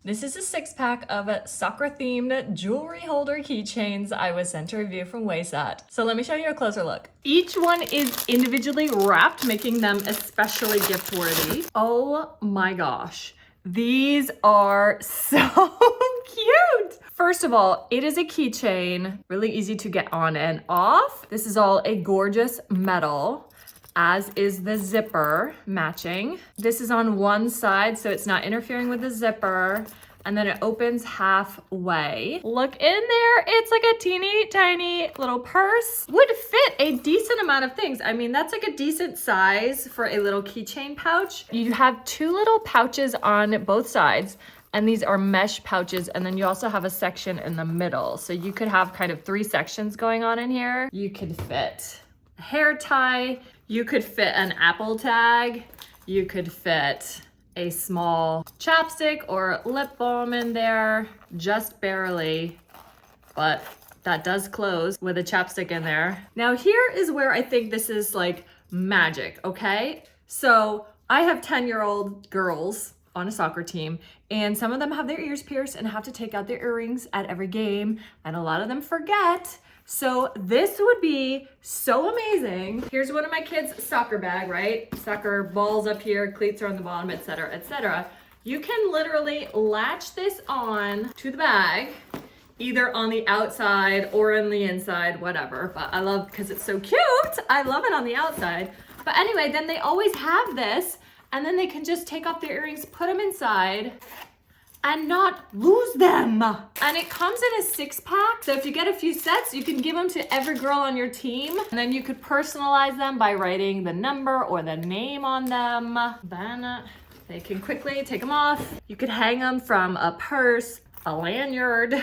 This is a 6-pack of soccer-themed jewelry holder keychains I was sent to review from Waysat. So let me show you a closer look. Each one is individually wrapped, making them especially gift-worthy. Oh my gosh. These are so cute. First of all, it is a keychain, really easy to get on and off. This is all a gorgeous metal, as is the zipper matching. This is on one side, so it's not interfering with the zipper. And then it opens halfway. Look in there, it's like a teeny tiny little purse. Would fit a decent amount of things. I mean, that's like a decent size for a little keychain pouch. You have two little pouches on both sides, and these are mesh pouches, and then you also have a section in the middle. So you could have kind of three sections going on in here. You could fit a hair tie, you could fit an Apple tag, you could fit a small chapstick or lip balm in there, just barely, but that does close with a chapstick in there. Now here is where I think this is like magic, okay? So I have 10-year-old girls on a soccer team, and some of them have their ears pierced and have to take out their earrings at every game, and a lot of them forget. So this would be so amazing. Here's one of my kids' soccer bag, right? Soccer balls up here, cleats are on the bottom, etc., etc. You can literally latch this on to the bag, either on the outside or on the inside, whatever. But I love, because it's so cute, I love it on the outside. But anyway, then they always have this, and then they can just take off their earrings, put them inside, and not lose them. And it comes in a 6-pack, so if you get a few sets, you can give them to every girl on your team, and then you could personalize them by writing the number or the name on them. Then they can quickly take them off. You could hang them from a purse, a lanyard.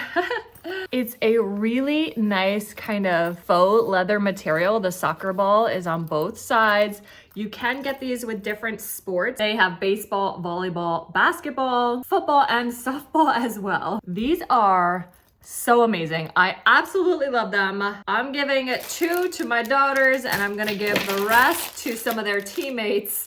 It's a really nice kind of faux leather material. The soccer ball is on both sides. You can get these with different sports. They have baseball, volleyball, basketball, football, and softball as well. These are so amazing. I absolutely love them. I'm giving 2 to my daughters, and I'm gonna give the rest to some of their teammates.